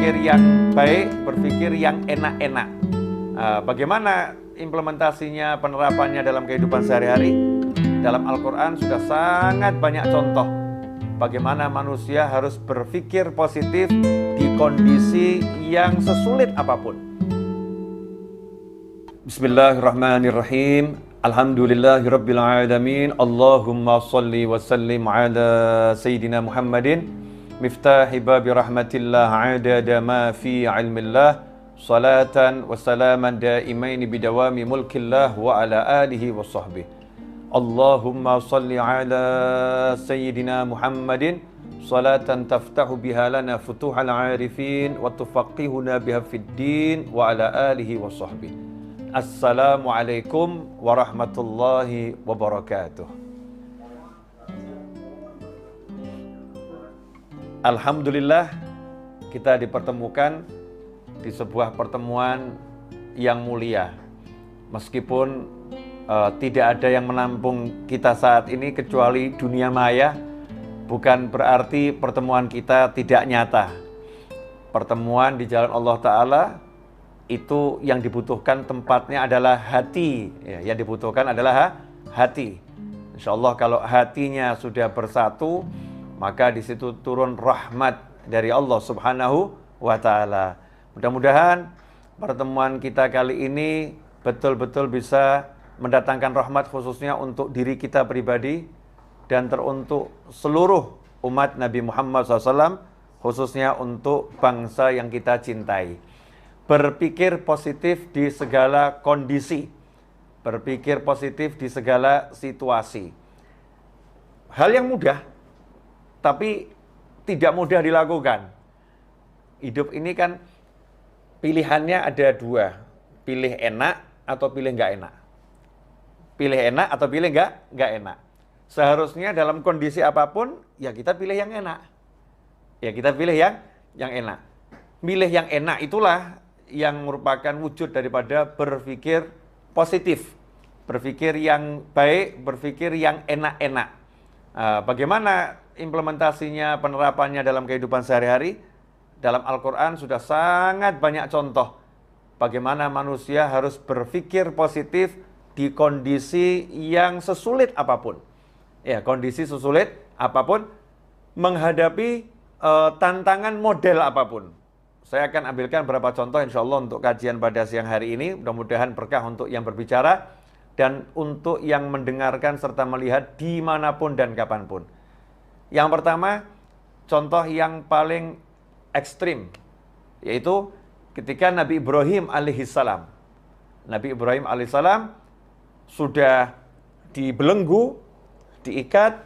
berpikir yang baik, berpikir yang enak-enak. Bagaimana implementasinya, penerapannya dalam kehidupan sehari-hari? Dalam Al-Quran sudah sangat banyak contoh bagaimana manusia harus berpikir positif di kondisi yang sesulit apapun. Bismillahirrahmanirrahim. Alhamdulillahirabbil alamin. Allahumma shalli wa sallim ala sayyidina Muhammadin miftahi babi rahmatillah adada ma fi ilmillah salatan wa salaman daimaini bidawami mulkillah wa ala alihi wa sahbihi. Allahumma salli ala sayyidina Muhammadin salatan taftahu biha lana futuhal arifin wa tufaqihuna biha fid din wa ala alihi wa sahbihi. Assalamualaikum warahmatullahi wabarakatuh. Alhamdulillah kita dipertemukan di sebuah pertemuan yang mulia. Meskipun tidak ada yang menampung kita saat ini kecuali dunia maya, bukan berarti pertemuan kita tidak nyata. Pertemuan di jalan Allah Ta'ala itu yang dibutuhkan tempatnya adalah hati. Yang dibutuhkan adalah hati. Insya Allah kalau hatinya sudah bersatu, maka di situ turun rahmat dari Allah Subhanahu wa Ta'ala. Mudah-mudahan pertemuan kita kali ini betul-betul bisa mendatangkan rahmat khususnya untuk diri kita pribadi dan teruntuk seluruh umat Nabi Muhammad SAW, khususnya untuk bangsa yang kita cintai. Berpikir positif di segala kondisi, berpikir positif di segala situasi. Hal yang mudah, tapi tidak mudah dilakukan. Hidup ini kan pilihannya ada dua, pilih enak atau pilih nggak enak. Pilih enak atau pilih nggak enak. Seharusnya dalam kondisi apapun, ya kita pilih yang enak. Ya kita pilih yang enak. Milih yang enak itulah yang merupakan wujud daripada berpikir positif. Berpikir yang baik, berpikir yang enak-enak. Bagaimana implementasinya, penerapannya dalam kehidupan sehari-hari? Dalam Al-Quran sudah sangat banyak contoh bagaimana manusia harus berpikir positif di kondisi yang sesulit apapun. Ya, kondisi sesulit apapun, menghadapi tantangan model apapun. Saya akan ambilkan beberapa contoh insya Allah untuk kajian pada siang hari ini. Mudah-mudahan berkah untuk yang berbicara dan untuk yang mendengarkan serta melihat dimanapun dan kapanpun. Yang pertama, contoh yang paling ekstrim, yaitu ketika Nabi Ibrahim alaihissalam. Nabi Ibrahim alaihissalam sudah dibelenggu, diikat,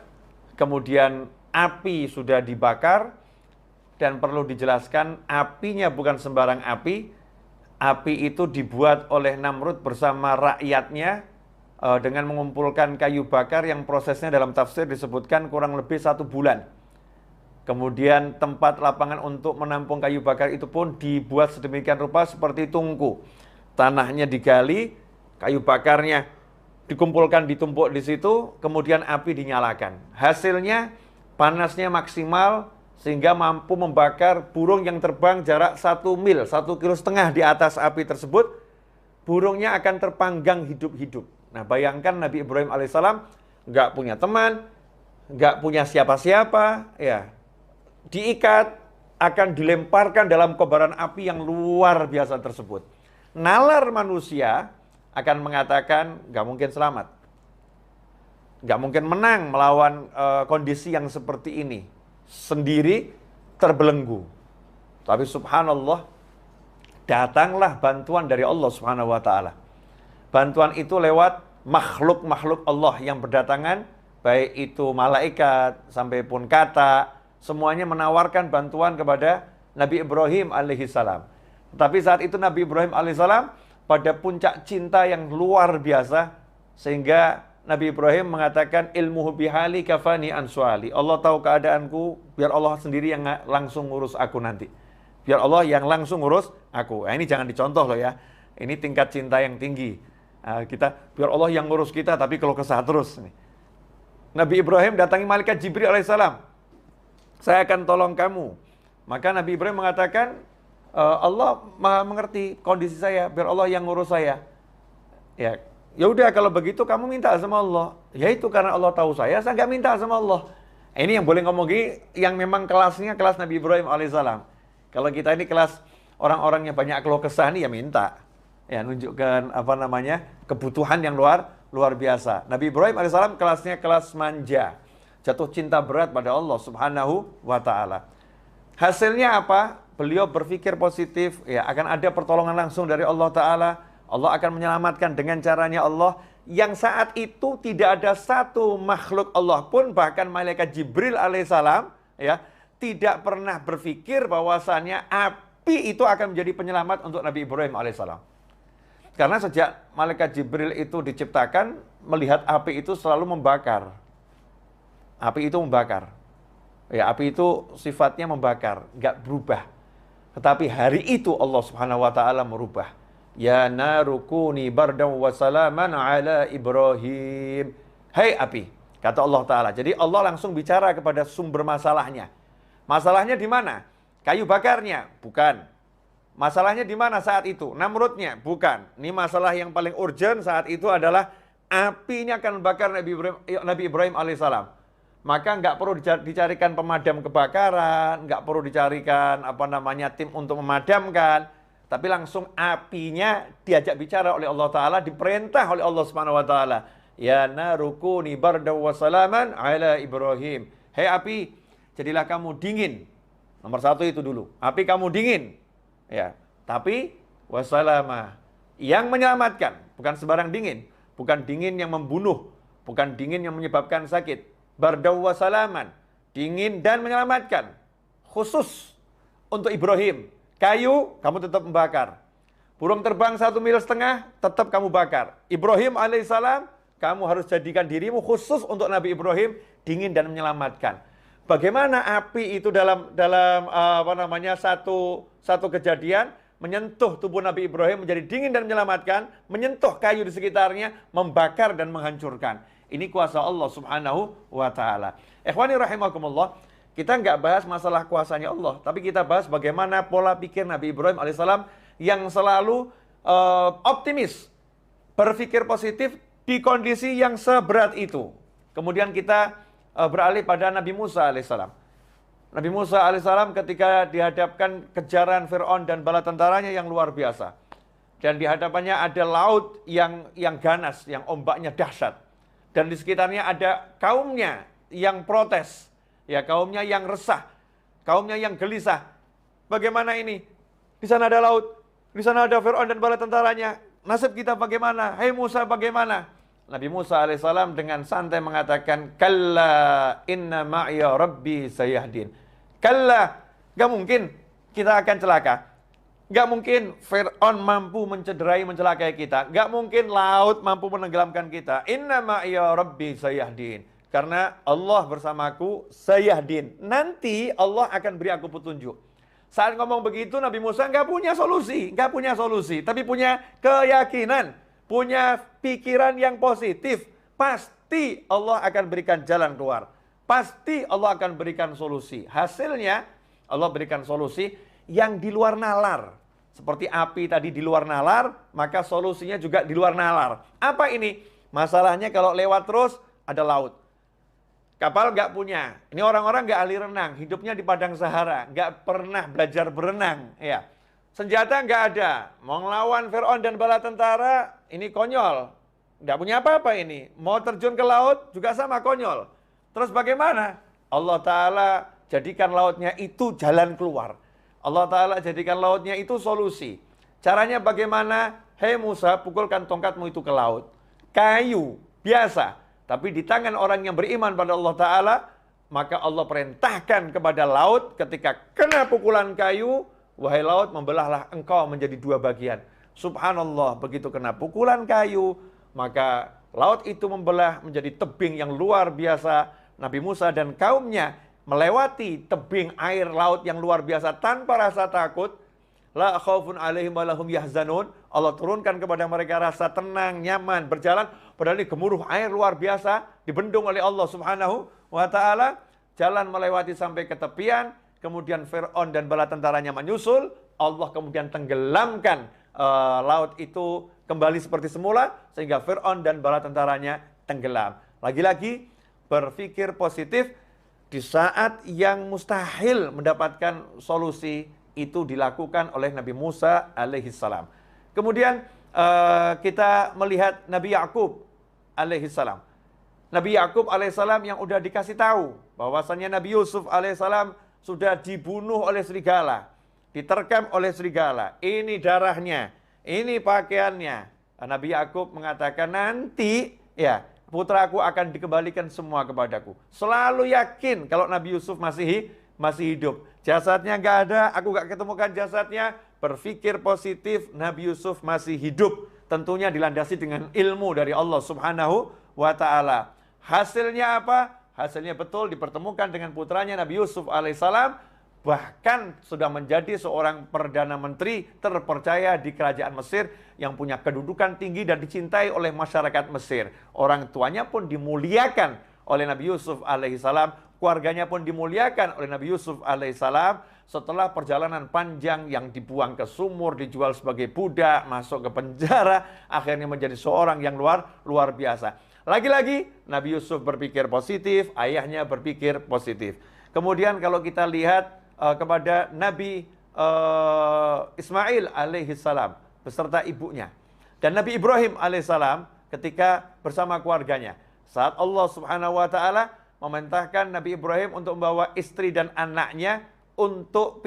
kemudian api sudah dibakar. Dan perlu dijelaskan, apinya bukan sembarang api. Api itu dibuat oleh Namrud bersama rakyatnya dengan mengumpulkan kayu bakar yang prosesnya dalam tafsir disebutkan kurang lebih 1 bulan. Kemudian tempat lapangan untuk menampung kayu bakar itu pun dibuat sedemikian rupa seperti tungku. Tanahnya digali, kayu bakarnya dikumpulkan, ditumpuk di situ, kemudian api dinyalakan. Hasilnya panasnya maksimal, sehingga mampu membakar burung yang terbang jarak 1 mil, 1,5 kilo di atas api tersebut. Burungnya akan terpanggang hidup-hidup. Nah, bayangkan Nabi Ibrahim alaihissalam nggak punya teman, nggak punya siapa-siapa, ya, diikat, akan dilemparkan dalam kobaran api yang luar biasa tersebut. Nalar manusia akan mengatakan nggak mungkin selamat, nggak mungkin menang melawan kondisi yang seperti ini. Sendiri terbelenggu. Tapi subhanallah, datanglah bantuan dari Allah Subhanahu wa Ta'ala. Bantuan itu lewat makhluk-makhluk Allah yang berdatangan, baik itu malaikat sampai pun kata, semuanya menawarkan bantuan kepada Nabi Ibrahim alaihissalam. Tapi saat itu Nabi Ibrahim alaihissalam pada puncak cinta yang luar biasa, sehingga Nabi Ibrahim mengatakan ilmuhu bihali kafani ansuali. Allah tahu keadaanku, biar Allah sendiri yang langsung ngurus aku nanti. Biar Allah yang langsung ngurus aku. Ini jangan dicontoh loh ya. Ini tingkat cinta yang tinggi. Kita biar Allah yang ngurus kita, tapi kalau kesah terus. Nabi Ibrahim datangi malaikat Jibril alaihissalam. Saya akan tolong kamu. Maka Nabi Ibrahim mengatakan, Allah Maha mengerti kondisi saya, biar Allah yang ngurus saya. Ya udah kalau begitu kamu minta sama Allah. Ya itu karena Allah tahu saya nggak minta sama Allah. Ini yang boleh ngomong gini, yang memang kelasnya kelas Nabi Ibrahim alaihissalam. Kalau kita ini kelas orang-orang yang banyak keluh kesah nih ya minta. Ya nunjukkan kebutuhan yang luar biasa. Nabi Ibrahim alaihissalam kelasnya kelas manja. Jatuh cinta berat pada Allah subhanahu wa ta'ala. Hasilnya apa? Beliau berpikir positif, ya akan ada pertolongan langsung dari Allah Ta'ala. Allah akan menyelamatkan dengan caranya Allah. Yang saat itu tidak ada satu makhluk Allah pun, bahkan malaikat Jibril alaihissalam, ya, tidak pernah berpikir bahwasannya api itu akan menjadi penyelamat untuk Nabi Ibrahim alaihissalam. Karena sejak malaikat Jibril itu diciptakan, melihat api itu selalu membakar. Api itu membakar. Ya, api itu sifatnya membakar, nggak berubah. Tetapi hari itu Allah Subhanahu wa taala merubah. Ya narukuni bardan wa salaman ala Ibrahim. Hai api, kata Allah taala. Jadi Allah langsung bicara kepada sumber masalahnya. Masalahnya di mana? Kayu bakarnya? Bukan. Masalahnya di mana saat itu? Namrudnya? Bukan. Ini masalah yang paling urgent saat itu adalah api ini akan membakar Nabi Ibrahim alaihissalam. Maka nggak perlu dicarikan pemadam kebakaran, nggak perlu dicarikan tim untuk memadamkan, tapi langsung apinya diajak bicara oleh Allah Ta'ala, diperintah oleh Allah Subhanahu Wa Ta'ala. Ya narukuni bardan wa salaman ala Ibrahim. Hei api, jadilah kamu dingin. Nomor satu itu dulu, api kamu dingin. Ya, tapi wasalama, yang menyelamatkan, bukan sembarang dingin, bukan dingin yang membunuh, bukan dingin yang menyebabkan sakit. Bardaw wa salaman, dingin dan menyelamatkan, khusus untuk Ibrahim. Kayu kamu tetap membakar, burung terbang 1,5 mil tetap kamu bakar. Ibrahim alaihissalam, kamu harus jadikan dirimu khusus untuk Nabi Ibrahim, dingin dan menyelamatkan. Bagaimana api itu dalam satu kejadian menyentuh tubuh Nabi Ibrahim menjadi dingin dan menyelamatkan, menyentuh kayu di sekitarnya, membakar dan menghancurkan. Ini kuasa Allah Subhanahu wa ta'ala. Ikhwani rahimakumullah, kita nggak bahas masalah kuasanya Allah, tapi kita bahas bagaimana pola pikir Nabi Ibrahim alaihissalam yang selalu optimis, berpikir positif di kondisi yang seberat itu. Kemudian kita beralih pada Nabi Musa alaihissalam. Nabi Musa alaihissalam ketika dihadapkan kejaran Fir'aun dan bala tentaranya yang luar biasa. Dan di hadapannya ada laut yang ganas, yang ombaknya dahsyat. Dan di sekitarnya ada kaumnya yang protes, ya kaumnya yang resah, kaumnya yang gelisah. Bagaimana ini? Di sana ada laut, di sana ada Fir'aun dan bala tentaranya. Nasib kita bagaimana? Hai Musa bagaimana? Nabi Musa alaihissalam dengan santai mengatakan, Kalla inna ma'iya rabbi sayahdin. Kalla, gak mungkin kita akan celaka. Gak mungkin Fir'aun mampu mencelakai kita. Gak mungkin laut mampu menenggelamkan kita. Inna ma'iya rabbi sayahdin. Karena Allah bersamaku sayahdin. Nanti Allah akan beri aku petunjuk. Saat ngomong begitu Nabi Musa gak punya solusi. Tapi punya keyakinan. Punya pikiran yang positif. Pasti Allah akan berikan jalan keluar. Pasti Allah akan berikan solusi. Hasilnya Allah berikan solusi yang di luar nalar. Seperti api tadi di luar nalar, maka solusinya juga di luar nalar. Apa ini? Masalahnya kalau lewat terus ada laut. Kapal nggak punya. Ini orang-orang nggak ahli renang, hidupnya di padang Sahara, nggak pernah belajar berenang. Ya, senjata nggak ada. Mau ngelawan Fir'aun dan bala tentara, ini konyol. Nggak punya apa-apa ini. Mau terjun ke laut juga sama konyol. Terus bagaimana? Allah Ta'ala jadikan lautnya itu jalan keluar. Allah Ta'ala jadikan lautnya itu solusi. Caranya bagaimana? Hei Musa, pukulkan tongkatmu itu ke laut. Kayu, biasa. Tapi di tangan orang yang beriman pada Allah Ta'ala, maka Allah perintahkan kepada laut ketika kena pukulan kayu, wahai laut, membelahlah engkau menjadi 2 bagian. Subhanallah, begitu kena pukulan kayu, maka laut itu membelah menjadi tebing yang luar biasa. Nabi Musa dan kaumnya melewati tebing air laut yang luar biasa tanpa rasa takut. La khaufun alaihim wa lahum yahzanun. Allah turunkan kepada mereka rasa tenang, nyaman, berjalan. Padahal ini gemuruh air luar biasa, dibendung oleh Allah Subhanahu wa ta'ala. Jalan melewati sampai ke tepian, kemudian Fir'aun dan bala tentaranya menyusul. Allah kemudian tenggelamkan laut itu kembali seperti semula, sehingga Fir'aun dan bala tentaranya tenggelam. Lagi-lagi berpikir positif di saat yang mustahil mendapatkan solusi, itu dilakukan oleh Nabi Musa alaihissalam. Kemudian kita melihat Nabi Yakub alaihissalam. Nabi Yakub alaihissalam yang udah dikasih tahu bahwasannya Nabi Yusuf alaihissalam sudah dibunuh oleh serigala, diterkam oleh serigala. Ini darahnya, ini pakaiannya. Nabi Yakub mengatakan, nanti ya putraku akan dikembalikan semua kepadaku. Selalu yakin kalau Nabi Yusuf masih hidup. Jasadnya nggak ada, aku nggak ketemukan jasadnya. Berpikir positif, Nabi Yusuf masih hidup. Tentunya dilandasi dengan ilmu dari Allah Subhanahu wa Ta'ala. Hasilnya apa? Hasilnya betul dipertemukan dengan putranya Nabi Yusuf alaihissalam, bahkan sudah menjadi seorang perdana menteri terpercaya di kerajaan Mesir yang punya kedudukan tinggi dan dicintai oleh masyarakat Mesir. Orang tuanya pun dimuliakan oleh Nabi Yusuf alaihissalam, keluarganya pun dimuliakan oleh Nabi Yusuf alaihissalam. Setelah perjalanan panjang yang dibuang ke sumur, dijual sebagai budak, masuk ke penjara, akhirnya menjadi seorang yang luar biasa. Lagi-lagi Nabi Yusuf berpikir positif, ayahnya berpikir positif. Kemudian kalau kita lihat kepada Nabi Ismail alaihissalam beserta ibunya, dan Nabi Ibrahim alaihissalam ketika bersama keluarganya, saat Allah Subhanahu wa Ta'ala memerintahkan Nabi Ibrahim untuk membawa istri dan anaknya untuk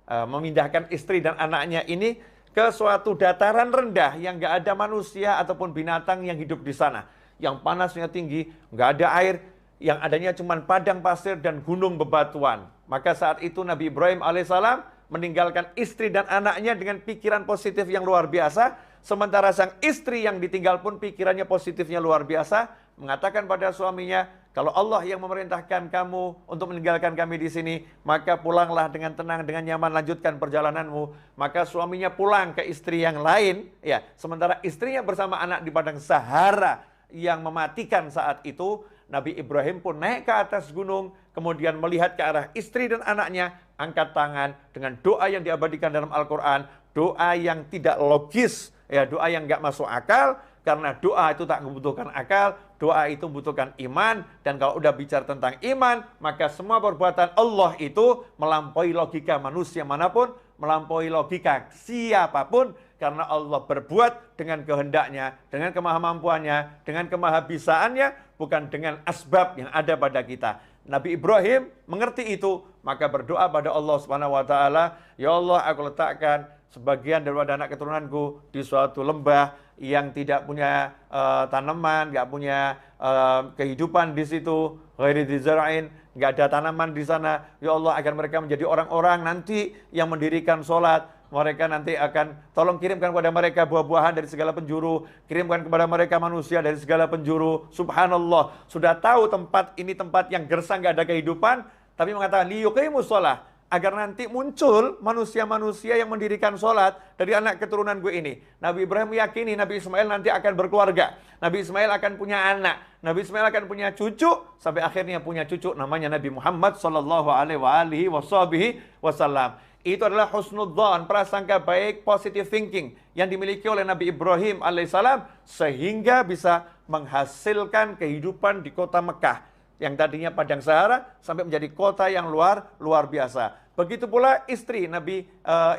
memindahkan istri dan anaknya ini ke suatu dataran rendah yang nggak ada manusia ataupun binatang yang hidup di sana, yang panasnya tinggi, nggak ada air, yang adanya cuma padang pasir dan gunung bebatuan. Maka saat itu Nabi Ibrahim alaihissalam meninggalkan istri dan anaknya dengan pikiran positif yang luar biasa, sementara sang istri yang ditinggal pun pikirannya positifnya luar biasa, mengatakan pada suaminya, kalau Allah yang memerintahkan kamu untuk meninggalkan kami di sini, maka pulanglah dengan tenang, dengan nyaman, lanjutkan perjalananmu. Maka suaminya pulang ke istri yang lain, ya, sementara istrinya bersama anak di padang Sahara yang mematikan saat itu. Nabi Ibrahim pun naik ke atas gunung, kemudian melihat ke arah istri dan anaknya, angkat tangan dengan doa yang diabadikan dalam Al-Quran, doa yang tidak logis, ya, doa yang nggak masuk akal, karena doa itu tak membutuhkan akal, doa itu membutuhkan iman, dan kalau udah bicara tentang iman, maka semua perbuatan Allah itu melampaui logika manusia manapun, melampaui logika siapapun, karena Allah berbuat dengan kehendaknya, dengan kemahamampuannya, dengan kemahabisaannya, bukan dengan asbab yang ada pada kita. Nabi Ibrahim mengerti itu, maka berdoa pada Allah Subhanahu wa Ta'ala, ya Allah, aku letakkan sebagian daripada anak keturunanku di suatu lembah yang tidak punya tanaman, nggak punya kehidupan di situ, ghairi dzara'in, nggak ada tanaman di sana. Ya Allah, agar mereka menjadi orang-orang nanti yang mendirikan sholat. Mereka nanti akan, tolong kirimkan kepada mereka buah-buahan dari segala penjuru, kirimkan kepada mereka manusia dari segala penjuru. Subhanallah, sudah tahu tempat ini tempat yang gersang, nggak ada kehidupan, tapi mengatakan liyuqimus shalah, agar nanti muncul manusia-manusia yang mendirikan sholat dari anak keturunan gue ini. Nabi Ibrahim meyakini Nabi Ismail nanti akan berkeluarga, Nabi Ismail akan punya anak, Nabi Ismail akan punya cucu, sampai akhirnya punya cucu namanya Nabi Muhammad sallallahu alaihi wasallam. Itu adalah husnudzan, prasangka baik, positive thinking yang dimiliki oleh Nabi Ibrahim alaihissalam, sehingga bisa menghasilkan kehidupan di kota Mekah yang tadinya padang Sahara sampai menjadi kota yang luar biasa. Begitu pula istri Nabi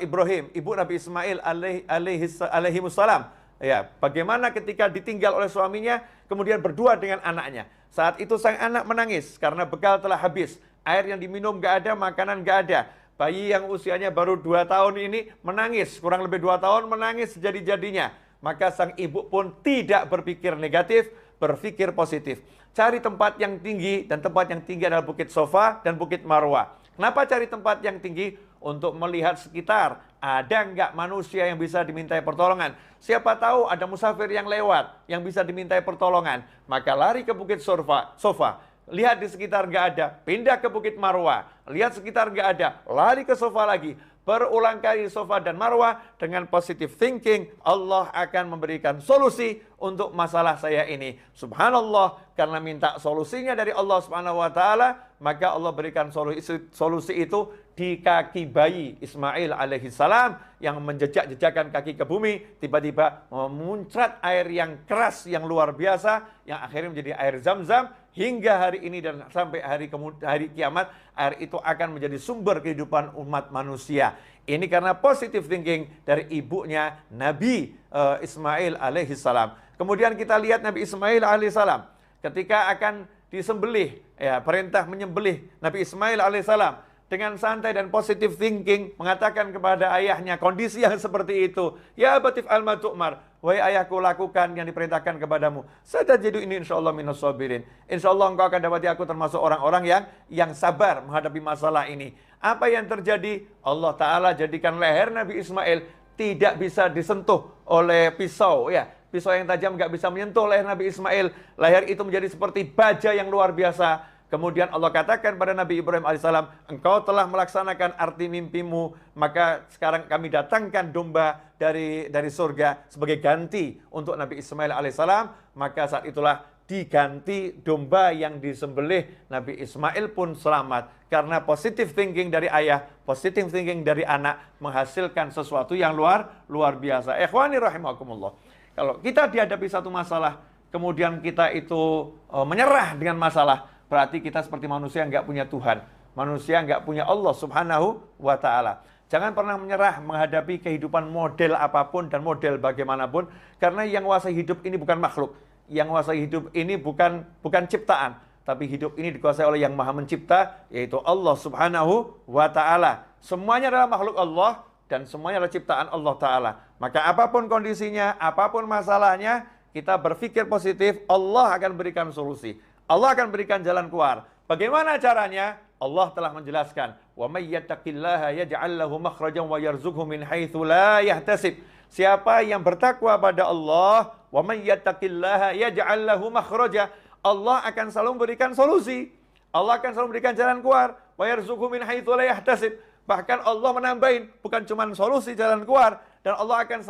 Ibrahim, ibu Nabi Ismail alaihi wassalam. Ya, bagaimana ketika ditinggal oleh suaminya, kemudian berdua dengan anaknya. Saat itu sang anak menangis karena bekal telah habis, air yang diminum nggak ada, makanan nggak ada. Bayi yang usianya baru 2 tahun ini menangis, kurang lebih 2 tahun menangis sejadi-jadinya. Maka sang ibu pun tidak berpikir negatif, berpikir positif. Cari tempat yang tinggi, dan tempat yang tinggi adalah Bukit Sofa dan Bukit Marwah. Kenapa cari tempat yang tinggi? Untuk melihat sekitar, ada nggak manusia yang bisa dimintai pertolongan. Siapa tahu ada musafir yang lewat, yang bisa dimintai pertolongan. Maka lari ke Bukit Sofa. Lihat di sekitar nggak ada, pindah ke Bukit Marwah. Lihat sekitar nggak ada, lari ke Sofa lagi. Berulang kali Sofa dan Marwah dengan positive thinking, Allah akan memberikan solusi untuk masalah saya ini. Subhanallah, karena minta solusinya dari Allah Subhanahu wa Ta'ala, maka Allah berikan solusi itu di kaki bayi Ismail alaihissalam yang menjejak-jejakkan kaki ke bumi, tiba-tiba memuncrat air yang keras, yang luar biasa, yang akhirnya menjadi air Zam-Zam. Hingga hari ini dan sampai hari kiamat, air itu akan menjadi sumber kehidupan umat manusia. Ini karena positive thinking dari ibunya Nabi Ismail alaihissalam. Kemudian kita lihat Nabi Ismail alaihissalam ketika akan disembelih, ya, perintah menyembelih Nabi Ismail alaihissalam. Dengan santai dan positive thinking mengatakan kepada ayahnya kondisi yang seperti itu, ya abatif alma tu'mar, wahai ayahku, lakukan yang diperintahkan kepadamu. Satajidu ini insyaallah minas sabirin. Insyaallah engkau akan dapati aku termasuk orang-orang yang sabar menghadapi masalah ini. Apa yang terjadi? Allah Ta'ala jadikan leher Nabi Ismail tidak bisa disentuh oleh pisau, ya. Pisau yang tajam nggak bisa menyentuh leher Nabi Ismail. Leher itu menjadi seperti baja yang luar biasa. Kemudian Allah katakan pada Nabi Ibrahim alaihissalam, engkau telah melaksanakan arti mimpimu, maka sekarang kami datangkan domba dari surga sebagai ganti untuk Nabi Ismail alaihissalam. Maka saat itulah diganti domba yang disembelih. Nabi Ismail pun selamat karena positive thinking dari ayah, positive thinking dari anak menghasilkan sesuatu yang luar biasa. Ikhwani rahimakumullah. Kalau kita dihadapi satu masalah, kemudian kita itu menyerah dengan masalah, berarti kita seperti manusia yang nggak punya Tuhan. Manusia nggak punya Allah subhanahu wa ta'ala. Jangan pernah menyerah menghadapi kehidupan model apapun dan model bagaimanapun. Karena yang menguasai hidup ini bukan makhluk. Yang menguasai hidup ini bukan ciptaan. Tapi hidup ini dikuasai oleh yang maha mencipta, yaitu Allah subhanahu wa ta'ala. Semuanya adalah makhluk Allah dan semuanya adalah ciptaan Allah ta'ala. Maka apapun kondisinya, apapun masalahnya, kita berpikir positif, Allah akan berikan solusi. Allah akan berikan jalan keluar. Bagaimana caranya? Allah telah menjelaskan, "Wa may yattaqillaha yaj'al lahu makhrajan wa yarzuqhu min haitsu la yahtasib." Siapa yang bertakwa pada Allah, "Wa may yattaqillaha yaj'al lahu makhraja." Allah akan selalu memberikan solusi. Allah akan selalu memberikan jalan keluar. "Wa yarzuqhu min haitsu la yahtasib." Bahkan Allah menambahin, bukan cuma solusi, jalan keluar, dan Allah akan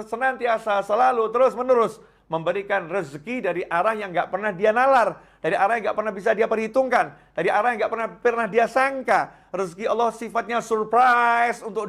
senantiasa selalu terus-menerus memberikan rezeki dari arah yang nggak pernah dia nalar, dari arah yang nggak pernah bisa dia perhitungkan, dari arah yang nggak pernah dia sangka. Rezeki Allah sifatnya surprise untuk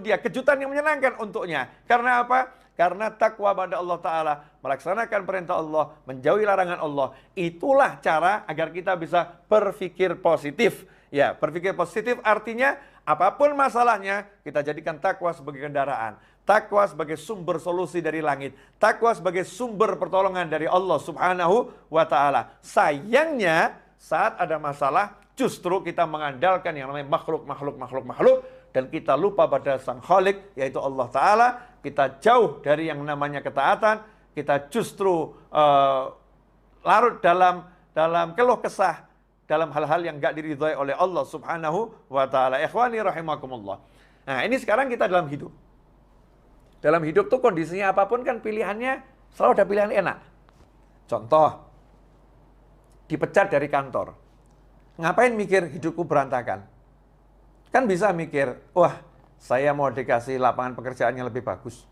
dia, kejutan yang menyenangkan untuknya. Karena apa? Karena takwa pada Allah Ta'ala, melaksanakan perintah Allah, menjauhi larangan Allah. Itulah cara agar kita bisa berpikir positif. Ya, berpikir positif artinya apapun masalahnya, kita jadikan takwa sebagai kendaraan. Takwa sebagai sumber solusi dari langit. Takwa sebagai sumber pertolongan dari Allah subhanahu wa ta'ala. Sayangnya, saat ada masalah, justru kita mengandalkan yang namanya makhluk. Dan kita lupa pada sang Khalik, yaitu Allah ta'ala. Kita jauh dari yang namanya ketaatan. Kita justru larut dalam keluh kesah, dalam hal-hal yang gak diridhai oleh Allah subhanahu wa ta'ala. Ikhwani rahimakumullah. Nah, ini sekarang kita dalam hidup. Dalam hidup tuh kondisinya apapun kan pilihannya selalu ada pilihan enak. Contoh, dipecat dari kantor. Ngapain mikir hidupku berantakan? Kan bisa mikir, wah saya mau dikasih lapangan pekerjaan yang lebih bagus.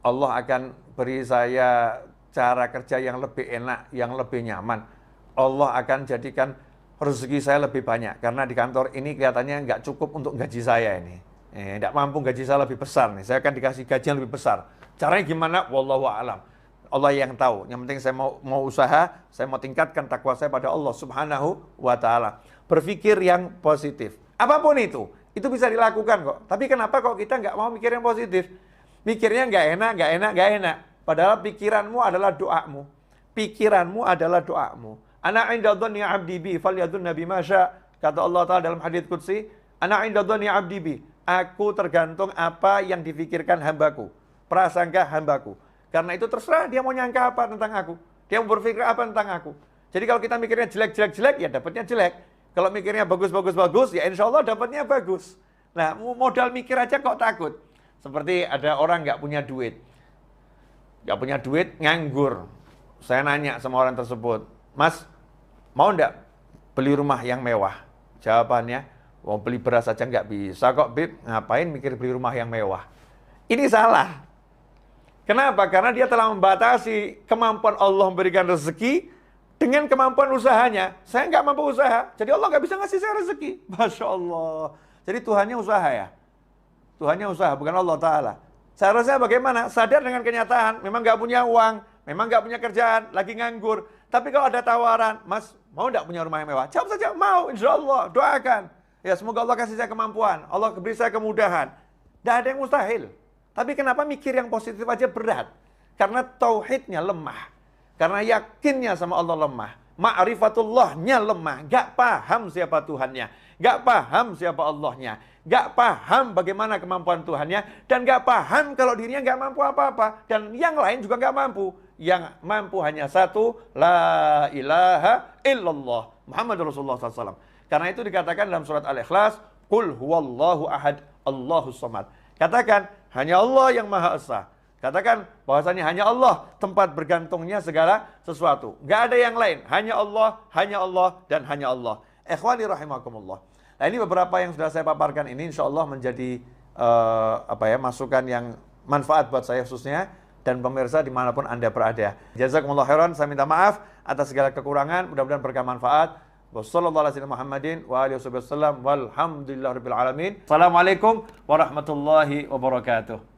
Allah akan beri saya cara kerja yang lebih enak, yang lebih nyaman. Allah akan jadikan rezeki saya lebih banyak. Karena di kantor ini kelihatannya nggak cukup untuk gaji saya ini. Tidak mampu gaji saya lebih besar nih. Saya akan dikasih gaji yang lebih besar. Caranya gimana? Wallahu a'lam. Allah yang tahu. Yang penting saya mau usaha, saya mau tingkatkan takwa saya pada Allah subhanahu wa ta'ala. Berpikir yang positif. Apapun itu bisa dilakukan kok. Tapi kenapa kok kita nggak mau mikir yang positif? Mikirnya nggak enak. Padahal pikiranmu adalah doamu. Ana inda dhanni 'abdi bi falyadhunna bima syaa. Kata Allah Ta'ala dalam hadits qudsi, ana inda dhanni 'abdi bi. Aku tergantung apa yang difikirkan hambaku, prasangka hambaku. Karena itu terserah dia mau nyangka apa tentang aku, dia mau berpikir apa tentang aku. Jadi kalau kita mikirnya jelek, ya dapatnya jelek. Kalau mikirnya bagus, ya insya Allah dapatnya bagus. Nah, modal mikir aja kok takut. Seperti ada orang nggak punya duit, nganggur. Saya nanya sama orang tersebut, Mas, mau nggak beli rumah yang mewah? Jawabannya, mau beli beras aja nggak bisa kok, Bib. Ngapain mikir beli rumah yang mewah? Ini salah. Kenapa? Karena dia telah membatasi kemampuan Allah memberikan rezeki dengan kemampuan usahanya. Saya nggak mampu usaha, jadi Allah nggak bisa ngasih saya rezeki. Masya Allah. Jadi Tuhannya usaha ya. Tuhannya usaha, bukan Allah Ta'ala. Seharusnya bagaimana? Sadar dengan kenyataan, memang nggak punya uang, memang nggak punya kerjaan, lagi nganggur. Tapi kalau ada tawaran, Mas, mau nggak punya rumah yang mewah? Jawab saja, mau, insya Allah, doakan. Ya, semoga Allah kasih saya kemampuan, Allah beri saya kemudahan. Tidak ada yang mustahil. Tapi kenapa mikir yang positif aja berat? Karena tauhidnya lemah. Karena yakinnya sama Allah lemah. Ma'rifatullahnya lemah. Gak paham siapa Tuhannya. Gak paham siapa Allahnya. Gak paham bagaimana kemampuan Tuhannya. Dan gak paham kalau dirinya gak mampu apa-apa. Dan yang lain juga gak mampu. Yang mampu hanya satu. La ilaha illallah. Muhammad Rasulullah SAW. Karena itu dikatakan dalam surat Al-Ikhlas. Qul huwallahu ahad, Allahus samad. Katakan, hanya Allah yang Maha Esa. Katakan bahwasanya hanya Allah tempat bergantungnya segala sesuatu. Gak ada yang lain. Hanya Allah, dan hanya Allah. Ikhwani rahimakumullah. Nah, ini beberapa yang sudah saya paparkan ini insya Allah menjadi masukan yang manfaat buat saya khususnya dan pemirsa dimanapun Anda berada. Jazakumullah khairan. Saya minta maaf atas segala kekurangan. Mudah-mudahan berkah manfaat. Wassalamualaikum warahmatullahi wabarakatuh.